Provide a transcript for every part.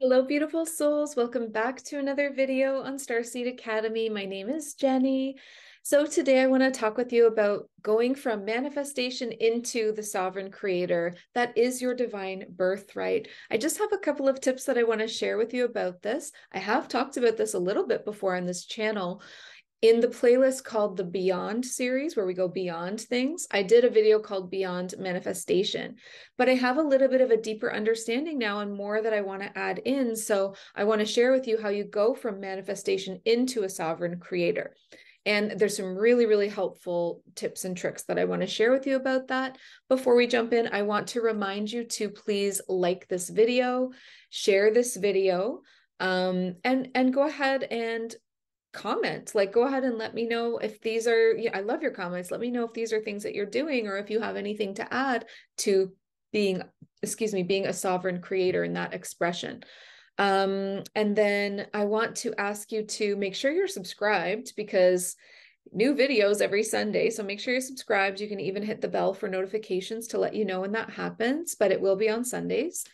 Hello, beautiful souls. Welcome back to another video on Starseed Academy. My name is Jenny. So today I want to talk with you about going from manifestation into the sovereign creator. That is your divine birthright. I just have a couple of tips that I want to share with you about this. I have talked about this a little bit before on this channel. In the playlist called the Beyond series, where we go beyond things, I did a video called Beyond Manifestation, but I have a little bit of a deeper understanding now and more that I want to add in. So I want to share with you how you go from manifestation into a sovereign creator. And there's some really, really helpful tips and tricks that I want to share with you about that. Before we jump in, I want to remind you to please like this video, share this video, and go ahead and comment. Like, go ahead and let me know if these are, I love your comments. Let me know if these are things that you're doing, or if you have anything to add to being a sovereign creator in that expression. And then I want to ask you to make sure you're subscribed, because new videos every Sunday. So make sure you're subscribed. You can even hit the bell for notifications to let you know when that happens, but it will be on Sundays.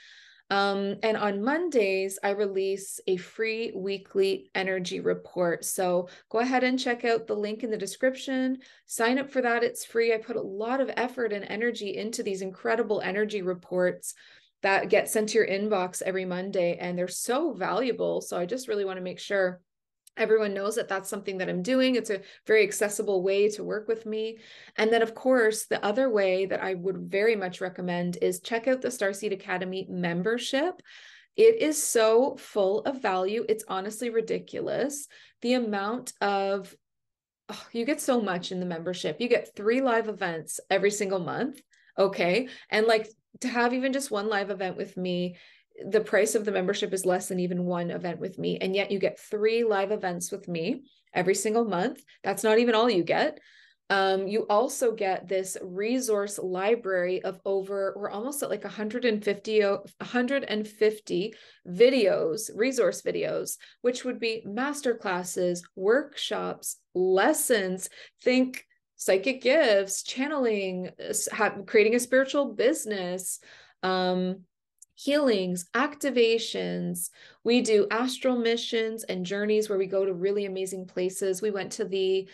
And on Mondays, I release a free weekly energy report. So go ahead and check out the link in the description. Sign up for that. It's free. I put a lot of effort and energy into these incredible energy reports that get sent to your inbox every Monday, and they're so valuable. So I just really want to make sure everyone knows that that's something that I'm doing. It's a very accessible way to work with me. And then, of course, the other way that I would very much recommend is check out the Starseed Academy membership. It is so full of value. It's honestly ridiculous. The amount of, you get so much in the membership. You get 3 live events every single month. Okay. And like, to have even just one live event with me, the price of the membership is less than even one event with me. And yet you get 3 live events with me every single month. That's not even all you get. You also get this resource library of we're almost at like 150 videos, resource videos, which would be masterclasses, workshops, lessons. Think psychic gifts, channeling, creating a spiritual business, healings, activations. We do astral missions and journeys where we go to really amazing places. We went to the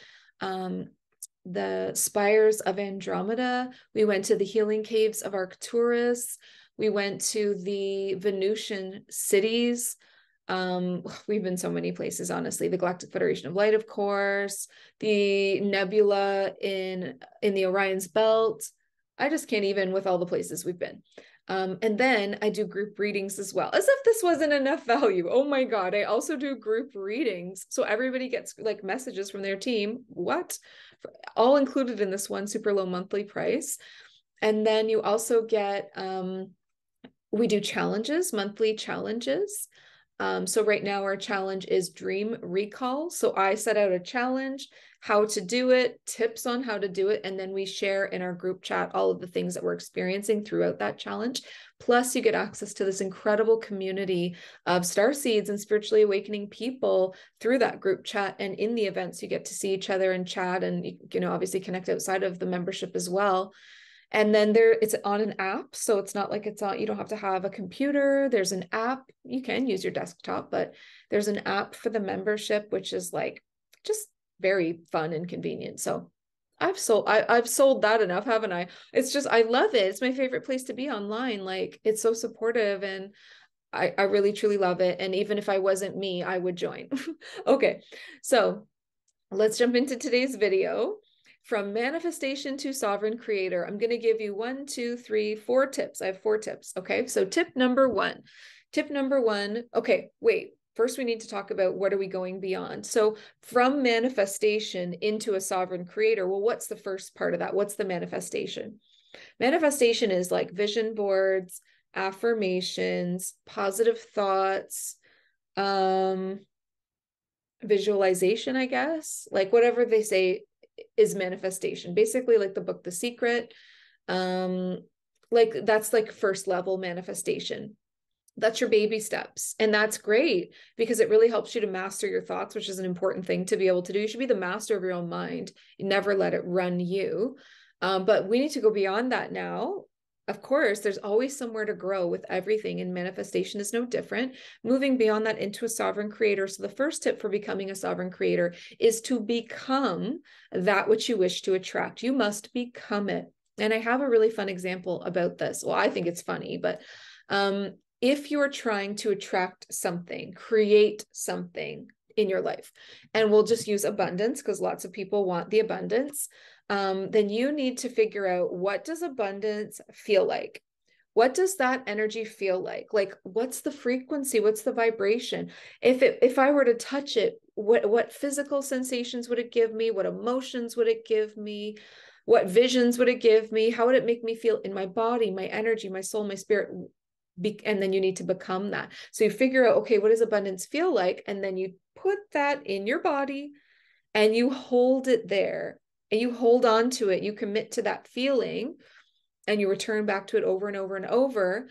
spires of Andromeda. We went to the healing caves of Arcturus. We went to the Venusian cities. We've been so many places, honestly. The Galactic Federation of Light, of course, the nebula in the Orion's belt. I just can't even with all the places we've been. And then I do group readings as well, as if this wasn't enough value. Oh my God, I also do group readings. So everybody gets like messages from their team, all included in this one super low monthly price. And then you also get, we do challenges, monthly challenges. So right now our challenge is dream recall. So I set out a challenge, how to do it, tips on how to do it, and then we share in our group chat all of the things that we're experiencing throughout that challenge. Plus you get access to this incredible community of starseeds and spiritually awakening people through that group chat. And in the events, you get to see each other and chat, and obviously connect outside of the membership as well. And then it's on an app. So it's not like you don't have to have a computer. There's an app. You can use your desktop, but there's an app for the membership, which is like just very fun and convenient. So I've sold that enough, haven't I? It's just, I love it. It's my favorite place to be online. Like, it's so supportive, and I really, truly love it. And even if I wasn't me, I would join. Okay. So let's jump into today's video. From manifestation to sovereign creator, I'm going to give you 1, 2, 3, 4 tips. I have 4 tips. Okay. So tip number one. Okay, wait. First, we need to talk about what are we going beyond. So from manifestation into a sovereign creator, well, what's the first part of that? What's the manifestation? Manifestation is like vision boards, affirmations, positive thoughts, visualization, I guess, like whatever they say is manifestation. Basically, like the book The Secret, like that's like first level manifestation. That's your baby steps, and that's great because it really helps you to master your thoughts, which is an important thing to be able to do. You should be the master of your own mind. You never let it run you. But we need to go beyond that now. of course, there's always somewhere to grow with everything, and manifestation is no different. Moving beyond that into a sovereign creator. So the first tip for becoming a sovereign creator is to become that which you wish to attract. You must become it. And I have a really fun example about this. Well, I think it's funny, but if you're trying to attract something, create something in your life, and we'll just use abundance because lots of people want the abundance, then you need to figure out, what does abundance feel like? What does that energy feel like? Like, what's the frequency? What's the vibration? If I were to touch it, what physical sensations would it give me? What emotions would it give me? What visions would it give me? How would it make me feel in my body, my energy, my soul, my spirit? And then you need to become that. So you figure out, okay, what does abundance feel like? And then you put that in your body and you hold it there and you hold on to it. You commit to that feeling and you return back to it over and over and over.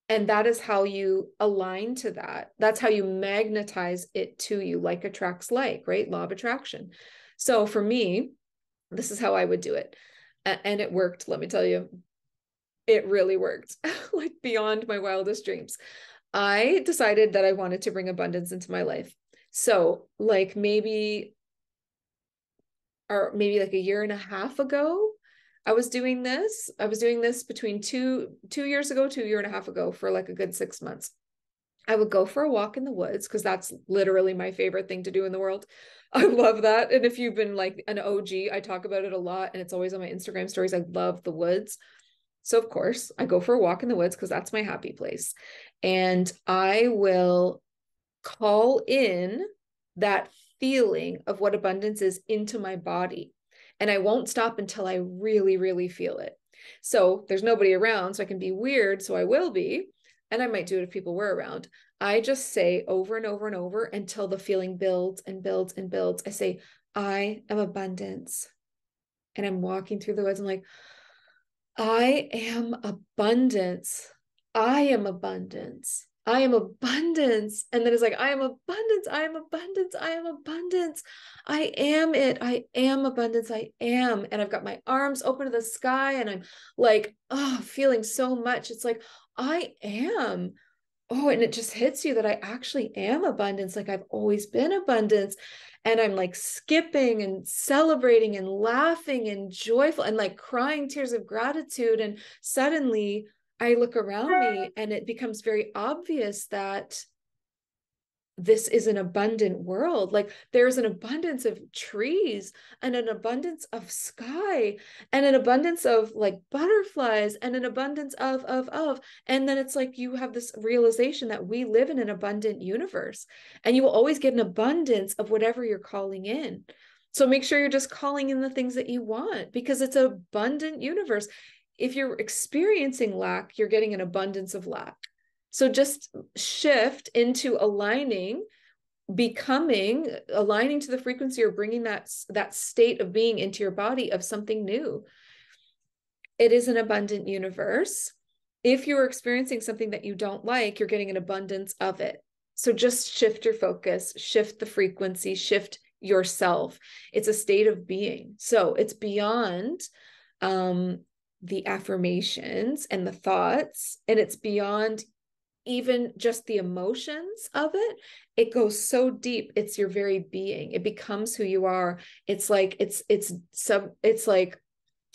And that is how you align to that. That's how you magnetize it to you. Like attracts like, right? Law of attraction. So for me, this is how I would do it. And it worked, let me tell you. It really worked, like beyond my wildest dreams. I decided that I wanted to bring abundance into my life. So like maybe like a year and a half ago, I was doing this. I was doing this between two years ago, 2.5 years ago, for like a good 6 months. I would go for a walk in the woods because that's literally my favorite thing to do in the world. I love that. And if you've been like an OG, I talk about it a lot and it's always on my Instagram stories. I love the woods. So of course I go for a walk in the woods because that's my happy place. And I will call in that feeling of what abundance is into my body. And I won't stop until I really, really feel it. So there's nobody around, so I can be weird. So I will be, and I might do it if people were around. I just say over and over and over until the feeling builds and builds and builds. I say, I am abundance. And I'm walking through the woods. I'm like, I am abundance. I am abundance. I am abundance. And then it's like, I am abundance. I am abundance. I am abundance. I am it. I am abundance. I am. And I've got my arms open to the sky and I'm like, oh, feeling so much. It's like, I am. Oh, and it just hits you that I actually am abundance. Like I've always been abundance. And I'm like skipping and celebrating and laughing and joyful and like crying tears of gratitude. And suddenly I look around me and it becomes very obvious that this is an abundant world. Like there's an abundance of trees and an abundance of sky and an abundance of like butterflies and an abundance of, and then it's like you have this realization that we live in an abundant universe and you will always get an abundance of whatever you're calling in. So make sure you're just calling in the things that you want because it's an abundant universe. If you're experiencing lack, you're getting an abundance of lack. So just shift into aligning to the frequency or bringing that state of being into your body of something new. It is an abundant universe. If you're experiencing something that you don't like, you're getting an abundance of it. So just shift your focus, shift the frequency, shift yourself. It's a state of being. So it's beyond the affirmations and the thoughts, and it's beyond even just the emotions of it. It goes so deep. It's your very being. It becomes who you are. It's like it's like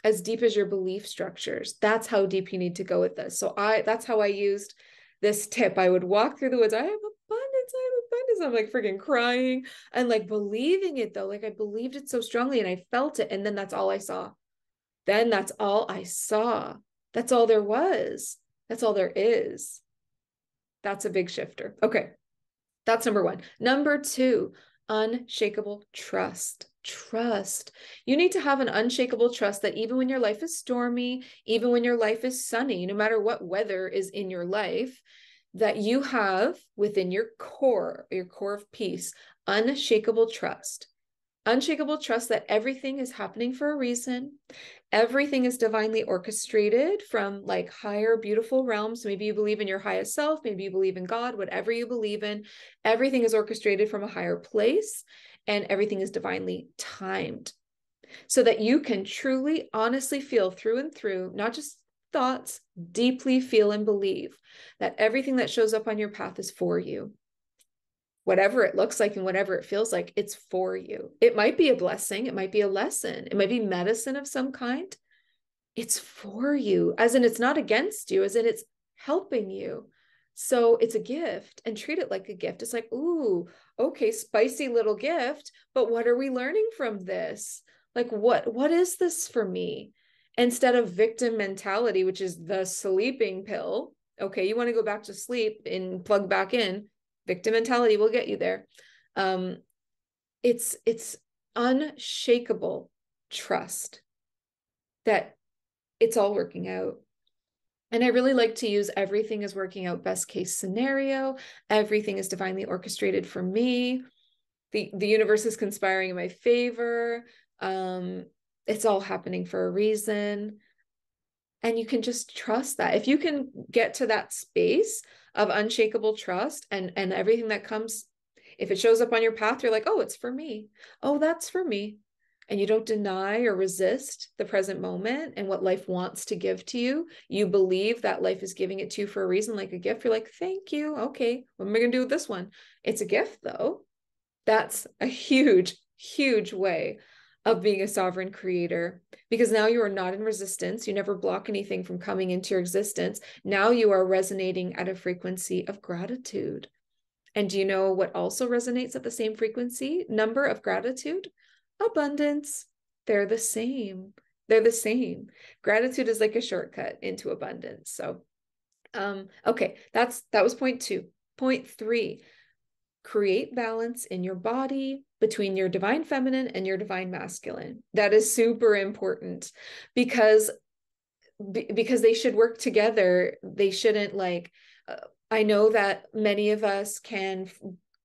as deep as your belief structures. That's how deep you need to go with this. So that's how I used this tip. I would walk through the woods. I have abundance. I have abundance. I'm like freaking crying and like believing it though. Like I believed it so strongly and I felt it. And then that's all I saw. Then that's all I saw. That's all there was. That's all there is. That's a big shifter. Okay. That's number one. Number two, unshakable trust. Trust. You need to have an unshakable trust that even when your life is stormy, even when your life is sunny, no matter what weather is in your life, that you have within your core of peace, unshakable trust. Unshakable trust that everything is happening for a reason. Everything is divinely orchestrated from like higher, beautiful realms. Maybe you believe in your highest self. Maybe you believe in God, whatever you believe in. Everything is orchestrated from a higher place and everything is divinely timed so that you can truly, honestly feel through and through, not just thoughts, deeply feel and believe that everything that shows up on your path is for you. Whatever it looks like and whatever it feels like, it's for you. It might be a blessing. It might be a lesson. It might be medicine of some kind. It's for you, as in it's not against you, as in it's helping you. So it's a gift, and treat it like a gift. It's like, ooh, okay, spicy little gift, but what are we learning from this? Like, what is this for me? Instead of victim mentality, which is the sleeping pill. Okay, you want to go back to sleep and plug back in. Victim mentality will get you there. It's unshakable trust that it's all working out. And I really like to use everything is working out best case scenario. Everything is divinely orchestrated for me. The universe is conspiring in my favor. It's all happening for a reason. And you can just trust that. If you can get to that space of unshakable trust and everything that comes, if it shows up on your path, you're like, oh, it's for me. Oh, that's for me. And you don't deny or resist the present moment and what life wants to give to you. You believe that life is giving it to you for a reason, like a gift. You're like, thank you. Okay, what am I going to do with this one? It's a gift, though. That's a huge, huge way of being a sovereign creator, because now you are not in resistance. You never block anything from coming into your existence. Now you are resonating at a frequency of gratitude. And do you know what also resonates at the same frequency number of gratitude? Abundance. They're the same. They're the same. Gratitude is like a shortcut into abundance. So, okay, that was point 2. Point 3, create balance in your body between your divine feminine and your divine masculine. That is super important because they should work together. They shouldn't I know that many of us can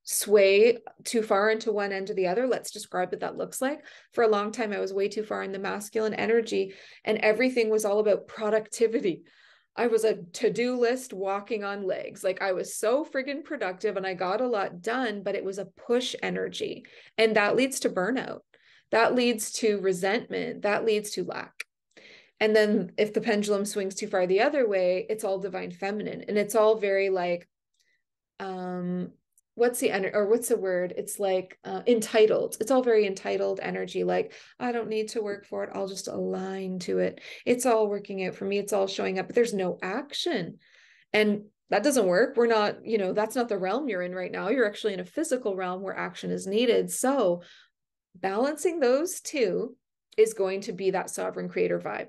sway too far into one end or the other. Let's describe what that looks like. For a long time, I was way too far in the masculine energy, and everything was all about productivity. I was a to-do list walking on legs. Like, I was so friggin' productive and I got a lot done, but it was a push energy. And that leads to burnout. That leads to resentment. That leads to lack. And then if the pendulum swings too far the other way, it's all divine feminine. And it's all very like, what's the word? It's like entitled. It's all very entitled energy. Like, I don't need to work for it. I'll just align to it. It's all working out for me. It's all showing up, but there's no action. And that doesn't work. We're not, that's not the realm you're in right now. You're actually in a physical realm where action is needed. So balancing those two is going to be that sovereign creator vibe.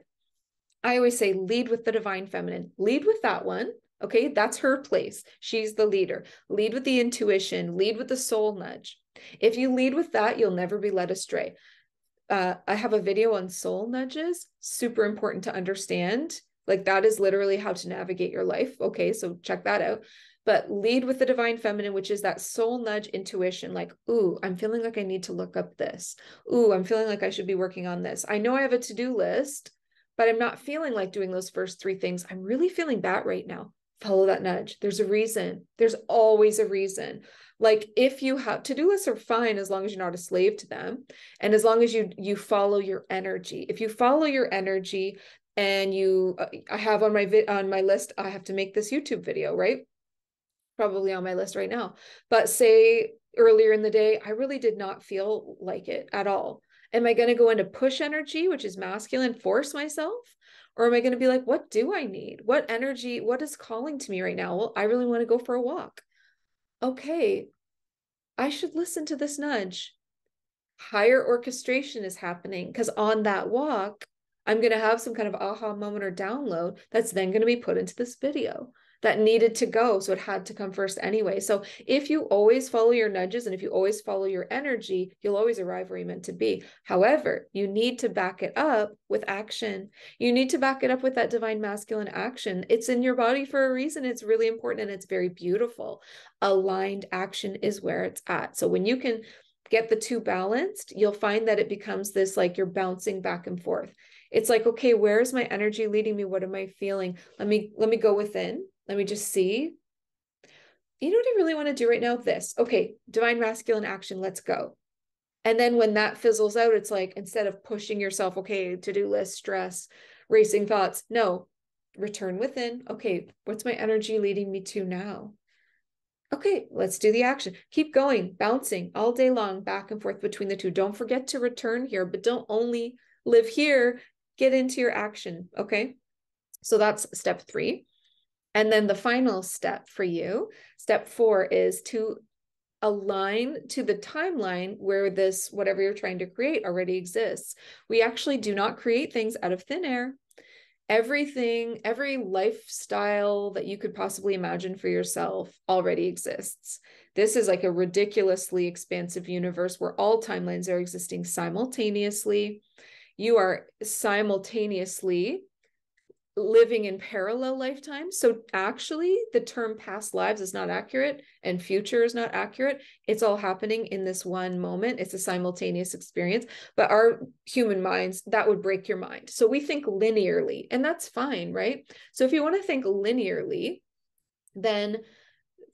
I always say lead with the divine feminine. Lead with that one. Okay, that's her place. She's the leader. Lead with the intuition. Lead with the soul nudge. If you lead with that, you'll never be led astray. I have a video on soul nudges. Super important to understand. Like, that is literally how to navigate your life. Okay, so check that out. But lead with the divine feminine, which is that soul nudge intuition. Like, ooh, I'm feeling like I need to look up this. Ooh, I'm feeling like I should be working on this. I know I have a to-do list, but I'm not feeling like doing those first 3 things. I'm really feeling that right now. Follow that nudge. There's a reason. There's always a reason. Like, if you have to-do lists are fine as long as you're not a slave to them. And as long as you follow your energy. If you follow your energy and I have on my list, I have to make this YouTube video, right? Probably on my list right now. But say earlier in the day, I really did not feel like it at all. Am I going to go into push energy, which is masculine, force myself? Or am I going to be like, what do I need? What energy, what is calling to me right now? Well, I really want to go for a walk. Okay, I should listen to this nudge. Higher orchestration is happening because on that walk, I'm going to have some kind of aha moment or download that's then going to be put into this video that needed to go. So it had to come first anyway. So if you always follow your nudges and if you always follow your energy, you'll always arrive where you're meant to be. However, you need to back it up with action. You need to back it up with that divine masculine action. It's in your body for a reason. It's really important and it's very beautiful. Aligned action is where it's at. So when you can get the two balanced, you'll find that it becomes this, like, you're bouncing back and forth. It's like, okay, where's my energy leading me? What am I feeling? Let me go within. Let me just see. You know what I really want to do right now? This. Okay, divine masculine action, let's go. And then when that fizzles out, it's like, instead of pushing yourself, okay, to-do list, stress, racing thoughts, no, return within. Okay, what's my energy leading me to now? Okay, let's do the action. Keep going, bouncing all day long, back and forth between the two. Don't forget to return here, but don't only live here. Get into your action. Okay, so that's step 3. And then the final step for you, step 4, is to align to the timeline where this, whatever you're trying to create, already exists. We actually do not create things out of thin air. Everything, every lifestyle that you could possibly imagine for yourself already exists. This is like a ridiculously expansive universe where all timelines are existing simultaneously. You are simultaneously living in parallel lifetimes. So actually, the term past lives is not accurate and future is not accurate. It's all happening in this one moment. It's a simultaneous experience. But our human minds, that would break your mind. So we think linearly, and that's fine, right? So if you want to think linearly, then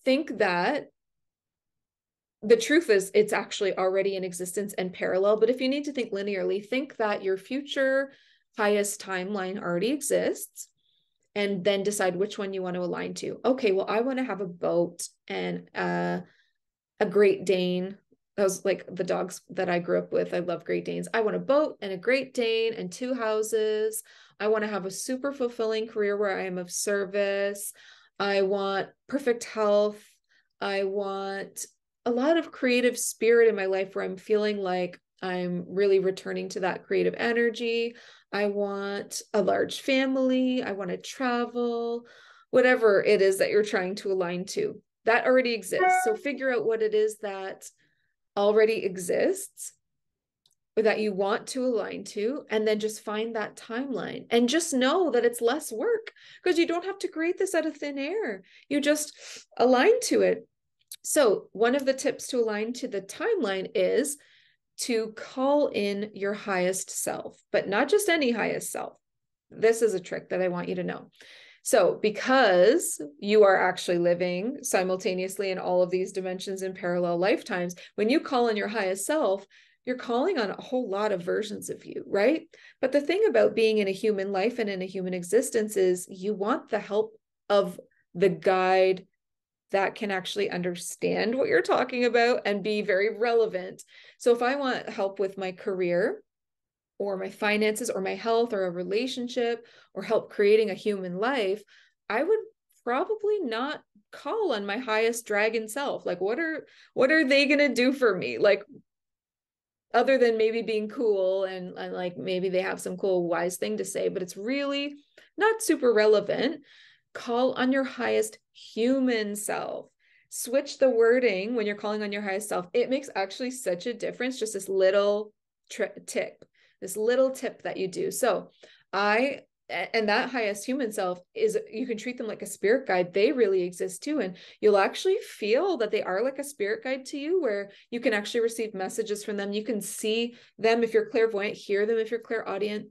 think that the truth is it's actually already in existence and parallel. But if you need to think linearly, think that your future highest timeline already exists, and then decide which one you want to align to. Okay, well, I want to have a boat and a Great Dane. Those like the dogs that I grew up with. I love Great Danes. I want a boat and a Great Dane and 2 houses. I want to have a super fulfilling career where I am of service. I want perfect health. I want a lot of creative spirit in my life where I'm feeling like I'm really returning to that creative energy. I want a large family. I want to travel, whatever it is that you're trying to align to. That already exists. So figure out what it is that already exists or that you want to align to, and then just find that timeline and just know that it's less work because you don't have to create this out of thin air. You just align to it. So one of the tips to align to the timeline is to call in your highest self, but not just any highest self. This is a trick that I want you to know. So because you are actually living simultaneously in all of these dimensions in parallel lifetimes, when you call in your highest self, you're calling on a whole lot of versions of you, right? But the thing about being in a human life and in a human existence is you want the help of the guide that can actually understand what you're talking about and be very relevant. So if I want help with my career or my finances or my health or a relationship or help creating a human life, I would probably not call on my highest dragon self. Like, what are they going to do for me? Like, other than maybe being cool and like maybe they have some cool wise thing to say, but it's really not super relevant. Call on your highest human self. Switch the wording when you're calling on your highest self. It makes actually such a difference. Just this little tip, this little tip that you do. So and that highest human self is, you can treat them like a spirit guide. They really exist too. And you'll actually feel that they are like a spirit guide to you, where you can actually receive messages from them. You can see them if you're clairvoyant, hear them if you're clairaudient.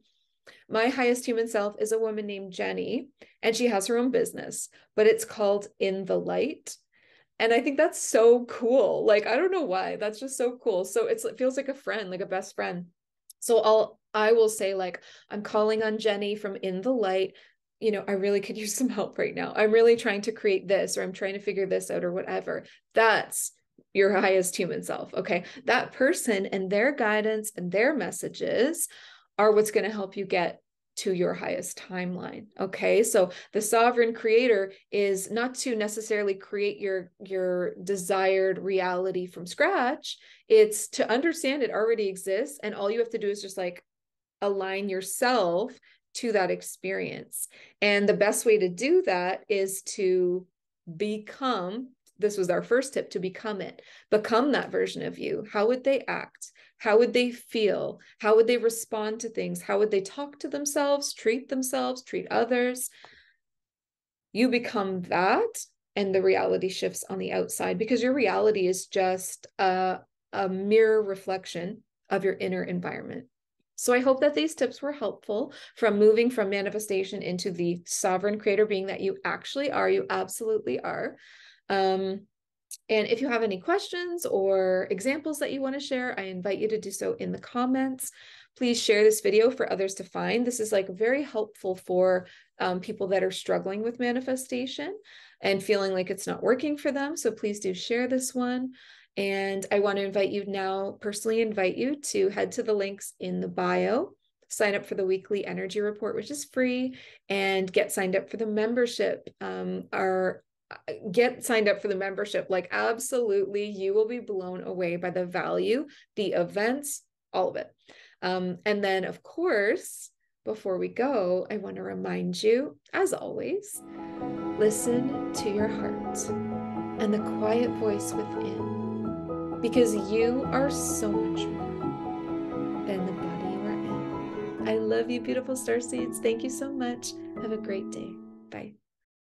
My highest human self is a woman named Jenny, and she has her own business, but it's called In the Light. And I think that's so cool. Like, I don't know why. That's just so cool. So it feels like a friend, like a best friend. So I will say, like, I'm calling on Jenny from In the Light. You know, I really could use some help right now. I'm really trying to create this, or I'm trying to figure this out, or whatever. That's your highest human self. Okay. That person and their guidance and their messages are what's going to help you get to your highest timeline. Okay. So the sovereign creator is not to necessarily create your desired reality from scratch. It's to understand it already exists. And all you have to do is just like align yourself to that experience. And the best way to do that is to become, this was our first tip, to become it. Become that version of you. How would they act? How would they feel? How would they respond to things? How would they talk to themselves, treat others? You become that, and the reality shifts on the outside, because your reality is just a mirror reflection of your inner environment. So I hope that these tips were helpful from moving from manifestation into the sovereign creator being that you actually are. You absolutely are. And if you have any questions or examples that you want to share, I invite you to do so in the comments. Please share this video for others to find. This is like very helpful for people that are struggling with manifestation and feeling like it's not working for them. So please do share this one. And I want to invite you now, personally invite you to head to the links in the bio, sign up for the weekly energy report, which is free, and get signed up for the membership. Get signed up for the membership. Like, absolutely, you will be blown away by the value, the events, all of it. And then, of course, before we go, I want to remind you, as always, listen to your heart and the quiet voice within, because you are so much more than the body you are in. I love you, beautiful star seeds. Thank you so much. Have a great day. Bye.